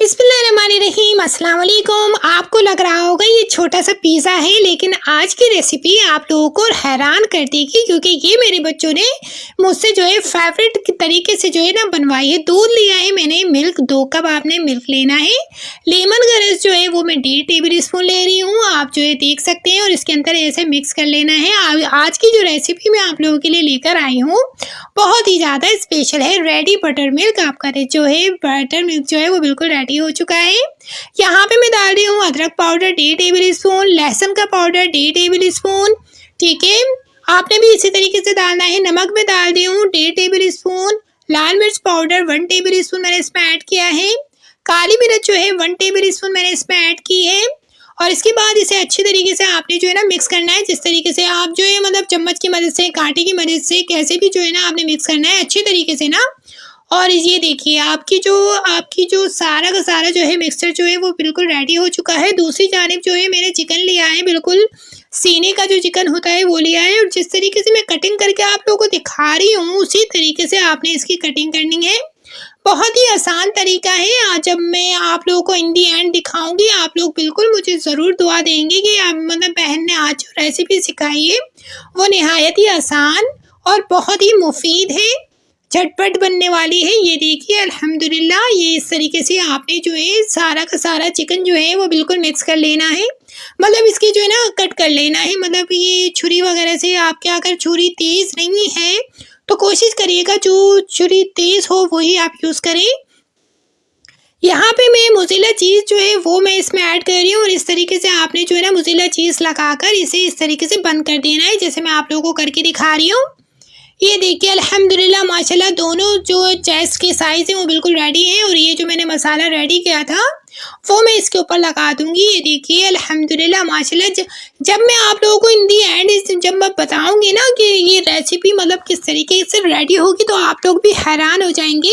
बिस्मिल्लाहिर्रहमानिर्रहीम अस्सलाम वालेकुम। आपको लग रहा होगा ये छोटा सा पिज़्ज़ा है, लेकिन आज की रेसिपी आप लोगों को हैरान कर देगी, क्योंकि ये मेरे बच्चों ने मुझसे जो है फेवरेट के तरीके से जो है ना बनवाई है। दूध लिया है मैंने, मिल्क 2 कप आपने मिल्क लेना है। लेमन ग्रास जो है वो मैं 1.5 टेबल स्पून ले रही हूँ, आप जो है देख सकते हैं। और इसके अंदर ऐसे मिक्स कर लेना है। आज की जो रेसिपी मैं आप लोगों के लिए लेकर आई हूँ बहुत ही ज़्यादा स्पेशल है। रेडी बटर मिल्क आपका जो है बटर मिल्क जो है वो बिल्कुल रेडी हो चुका है। यहाँ पे मैं डाल रही हूँ अदरक पाउडर 1.5 टेबल स्पून, लहसुन का पाउडर 1.5 टेबल स्पून। ठीक है, आपने भी इसी तरीके से डालना है। नमक में डाल रही हूँ 1.5 टेबल स्पून, लाल मिर्च पाउडर 1 टेबल स्पून मैंने इसमें ऐड किया है। काली मिर्च जो है 1 टेबल स्पून मैंने इसमें ऐड की है। और इसके बाद इसे अच्छी तरीके से आपने जो है ना मिक्स करना है। जिस तरीके से आप जो है मतलब चम्मच की मदद से, कांटे की मदद से, कैसे भी जो है ना आपने मिक्स करना है अच्छी तरीके से ना। और ये देखिए आपकी जो सारा का सारा जो है मिक्सचर जो है वो बिल्कुल रेडी हो चुका है। दूसरी जानिब जो है मैंने चिकन लिया है, बिल्कुल सीने का जो चिकन होता है वो लिया है। और जिस तरीके से मैं कटिंग करके आप लोगों को दिखा रही हूँ उसी तरीके से आपने इसकी कटिंग करनी है। बहुत ही आसान तरीका है। आज जब मैं आप लोगों को इन दी एंड दिखाऊंगी, आप लोग बिल्कुल मुझे ज़रूर दुआ देंगे कि आप मतलब बहन ने आज जो रेसिपी सिखाई है वो निहायत ही आसान और बहुत ही मुफीद है, झटपट बनने वाली है। ये देखिए अल्हम्दुलिल्लाह, ये इस तरीके से आपने जो है सारा का सारा चिकन जो है वो बिल्कुल मिक्स कर लेना है। मतलब इसकी जो है ना कट कर लेना है। मतलब ये छुरी वगैरह से आपके अगर छुरी तेज़ नहीं है तो कोशिश करिएगा जो छुरी तेज़ हो वही आप यूज़ करें। यहाँ पे मैं मोज़रेला चीज़ जो है वो मैं इसमें ऐड कर रही हूँ। और इस तरीके से आपने जो है ना मोज़रेला चीज़ लगाकर इसे इस तरीके से बंद कर देना है, जैसे मैं आप लोगों को करके दिखा रही हूँ। ये देखिए अल्हम्दुलिल्लाह माशाल्लाह दोनों जो चेस्ट के साइज़ हैं वो बिल्कुल रेडी हैं। और ये जो मैंने मसाला रेडी किया था वो मैं इसके ऊपर लगा दूंगी। ये देखिए अल्हम्दुलिल्लाह माशाल्लाह। जब मैं आप लोगों को इन दी एंड जब मैं बताऊंगी ना कि ये रेसिपी मतलब किस तरीके से रेडी होगी तो आप लोग भी हैरान हो जाएंगे,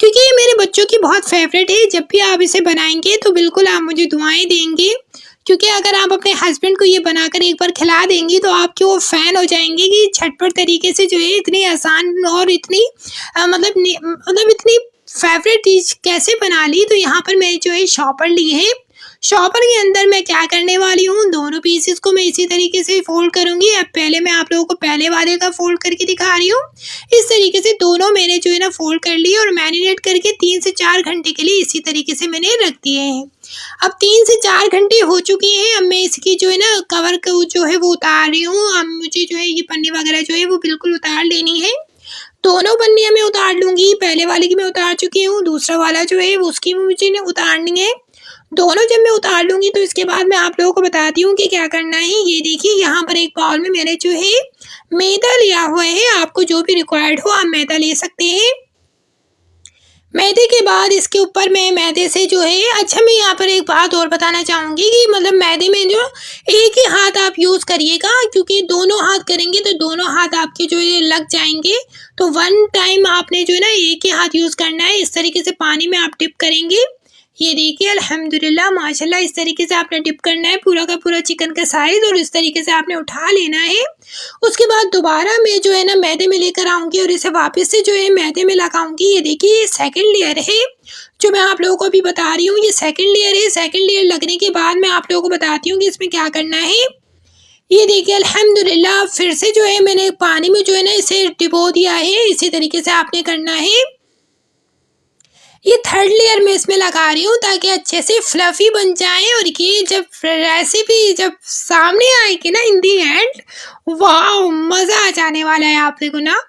क्योंकि ये मेरे बच्चों की बहुत फेवरेट है। जब भी आप इसे बनाएंगे तो बिल्कुल आप मुझे दुआएं देंगे, क्योंकि अगर आप अपने हस्बैंड को ये बनाकर एक बार खिला देंगी तो आपके वो फ़ैन हो जाएंगे कि झटपट तरीके से जो है इतनी आसान और इतनी मतलब इतनी फेवरेट डिश कैसे बना ली। तो यहाँ पर मैं जो है शॉपर ली है। शॉपर के अंदर मैं क्या करने वाली हूँ, दोनों पीसेस को मैं इसी तरीके से फोल्ड करूँगी। अब पहले मैं आप लोगों को पहले वाले का फोल्ड करके दिखा रही हूँ। इस तरीके से दोनों मैंने जो है ना फोल्ड कर ली और मैरिनेट करके 3 से 4 घंटे के लिए इसी तरीके से मैंने रख दिए हैं। अब 3 से 4 घंटे हो चुके हैं। अब मैं इसकी जो है ना कवर को जो है वो उतार रही हूँ। अब मुझे जो है ये पन्नी वगैरह जो है वो बिल्कुल उतार लेनी है। दोनों पन्नियाँ मैं उतार लूँगी। पहले वाले की मैं उतार चुकी हूँ, दूसरा वाला जो है वो उसकी मुझे उतारनी है। दोनों जब मैं उतार लूँगी तो इसके बाद मैं आप लोगों को बताती हूँ कि क्या करना है। ये देखिए यहाँ पर एक बाउल में मैंने जो है मैदा लिया हुआ है। आपको जो भी रिक्वायर्ड हो आप मैदा ले सकते हैं। मैदे के बाद इसके ऊपर मैं मैदे से जो है अच्छा मैं यहाँ पर एक बात और बताना चाहूँगी कि मतलब मैदे में जो एक ही हाथ आप यूज़ करिएगा, क्योंकि दोनों हाथ करेंगे तो दोनों हाथ आपके जो है लग जाएंगे। तो वन टाइम आपने जो है ना एक ही हाथ यूज़ करना है। इस तरीके से पानी में आप डिप करेंगे। ये देखिए अल्हम्दुलिल्लाह माशाल्लाह इस तरीके से आपने डिप करना है पूरा का पूरा चिकन का साइज़, और इस तरीके से आपने उठा लेना है। उसके बाद दोबारा मैं जो है ना मैदे में लेकर आऊँगी और इसे वापस से जो है मैदे में लगाऊंगी। ये देखिए ये सेकंड लेयर है जो मैं आप लोगों को अभी बता रही हूँ। ये सेकंड लेयर है। सेकंड लेयर लगने के बाद मैं आप लोगों को बताती हूँ कि इसमें क्या करना है। ये देखिए अल्हम्दुलिल्लाह फिर से जो है मैंने पानी में जो है ना इसे डिबो दिया है। इसी तरीके से आपने करना है। ये थर्ड लेयर मैं इसमें लगा रही हूँ ताकि अच्छे से फ्लफी बन जाए। और ये जब रेसिपी जब सामने आएगी ना इन दी एंड, वाह मज़ा आ जाने वाला है आप देखो ना।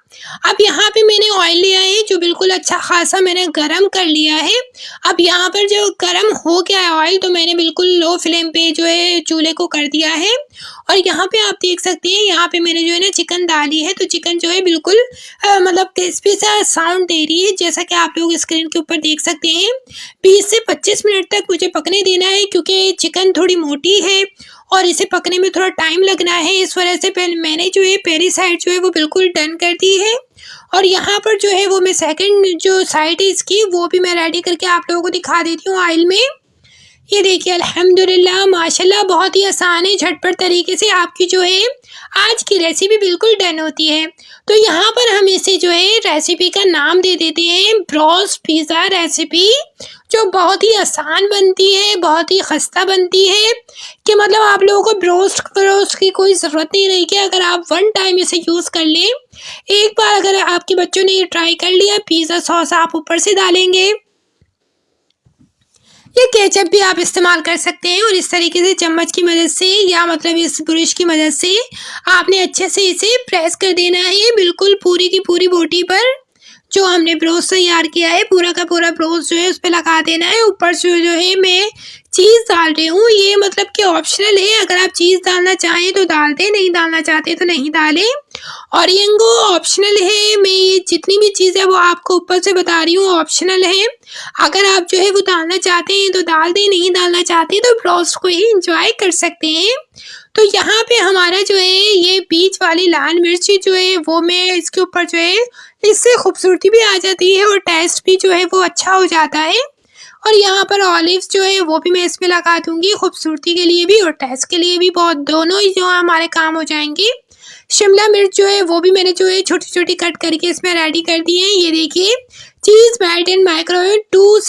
अब यहाँ पे मैंने ऑयल लिया है जो बिल्कुल अच्छा खासा मैंने गरम कर लिया है। अब यहाँ पर जो गरम हो गया है ऑयल तो मैंने बिल्कुल लो फ्लेम पे जो है चूल्हे को कर दिया है। और यहाँ पे आप देख सकते हैं यहाँ पे मैंने जो है ना चिकन डाली है। तो चिकन जो है बिल्कुल मतलब क्रिस्पी सा साउंड दे रही है, जैसा कि आप लोग स्क्रीन के ऊपर देख सकते हैं। 20 से 25 मिनट तक मुझे पकने देना है, क्योंकि चिकन थोड़ी मोटी है और इसे पकने में थोड़ा टाइम लगना है। इस वजह से पहले मैंने जो है पहली साइड जो है वो बिल्कुल डन कर दी है। और यहाँ पर जो है वो मैं सेकंड जो साइड है इसकी वो भी मैं रेडी करके आप लोगों को दिखा देती हूँ ऑयल में। ये देखिए अल्हम्दुलिल्लाह माशाल्लाह बहुत ही आसान है, झटपट तरीके से आपकी जो है आज की रेसिपी बिल्कुल डन होती है। तो यहाँ पर हम इसे जो है रेसिपी का नाम दे देते हैं ब्रोस्ट पिज़्ज़ा रेसिपी, जो बहुत ही आसान बनती है, बहुत ही खस्ता बनती है कि मतलब आप लोगों को ब्रोस्ट की कोई ज़रूरत नहीं रहेगी अगर आप वन टाइम इसे यूज़ कर लें। एक बार अगर आपके बच्चों ने ये ट्राई कर लिया, पिज़्ज़ा सॉस आप ऊपर से डालेंगे, ये केचप भी आप इस्तेमाल कर सकते हैं और इस तरीके से चम्मच की मदद से या मतलब इस ब्रश की मदद से आपने अच्छे से इसे प्रेस कर देना है बिल्कुल पूरी की पूरी बोटी पर। जो हमने ब्रोस्ट तैयार किया है पूरा का पूरा ब्रोस्ट जो है उस पर लगा देना है। ऊपर से जो है मैं चीज़ डाल रही हूँ, ये मतलब कि ऑप्शनल है, अगर आप चीज़ डालना चाहें तो डाल दें, नहीं डालना चाहते तो नहीं डालें। ऑरिगेनो ऑप्शनल है, मैं ये जितनी भी चीज़ें वो आपको ऊपर से बता रही हूँ ऑप्शनल है, अगर आप जो है वो डालना चाहते हैं तो डाल दें, नहीं डालना चाहते तो ब्रोस्ट को ही इंजॉय कर सकते हैं। तो यहाँ पे हमारा जो है ये बीच वाली लाल मिर्ची जो है वो मैं इसके ऊपर जो है, इससे खूबसूरती भी आ जाती है और टेस्ट भी जो है वो अच्छा हो जाता है। और यहाँ पर ऑलिव्स जो है वो भी मैं इसमें लगा दूंगी, खूबसूरती के लिए भी और टेस्ट के लिए भी, बहुत दोनों ही जो हमारे काम हो जाएंगे। शिमला मिर्च जो है वो भी मैंने जो है छोटी छोटी कट करके इसमें रेडी कर दी है। ये देखिए चीज़ मेल्ट इन माइक्रोवेव 2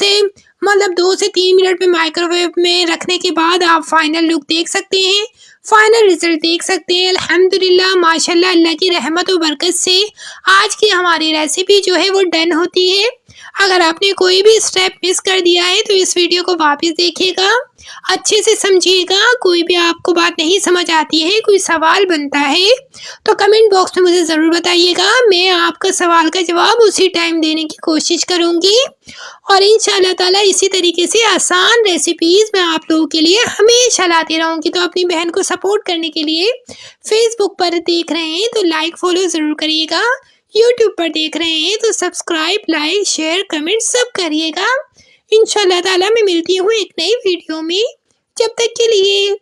से 3 मिनट में माइक्रोवेव में रखने के बाद आप फाइनल लुक देख सकते हैं, फाइनल रिजल्ट देख सकते हैं। अल्हम्दुलिल्लाह माशाल्लाह अल्लाह की रहमत और बरकत से आज की हमारी रेसिपी जो है वो डन होती है। अगर आपने कोई भी स्टेप मिस कर दिया है तो इस वीडियो को वापस देखिएगा, अच्छे से समझिएगा। कोई भी आपको बात नहीं समझ आती है, कोई सवाल बनता है तो कमेंट बॉक्स में मुझे ज़रूर बताइएगा, मैं आपका सवाल का जवाब उसी टाइम देने की कोशिश करूँगी। और इंशाल्लाह ताला इसी तरीके से आसान रेसिपीज़ मैं आप लोगों के लिए हमेशा लाती रहूँगी। तो अपनी बहन को सपोर्ट करने के लिए फेसबुक पर देख रहे हैं तो लाइक फॉलो ज़रूर करिएगा, यूट्यूब पर देख रहे हैं तो सब्सक्राइब लाइक शेयर कमेंट सब करिएगा। इंशाल्लाह ताला मैं मिलती हूँ एक नई वीडियो में, जब तक के लिए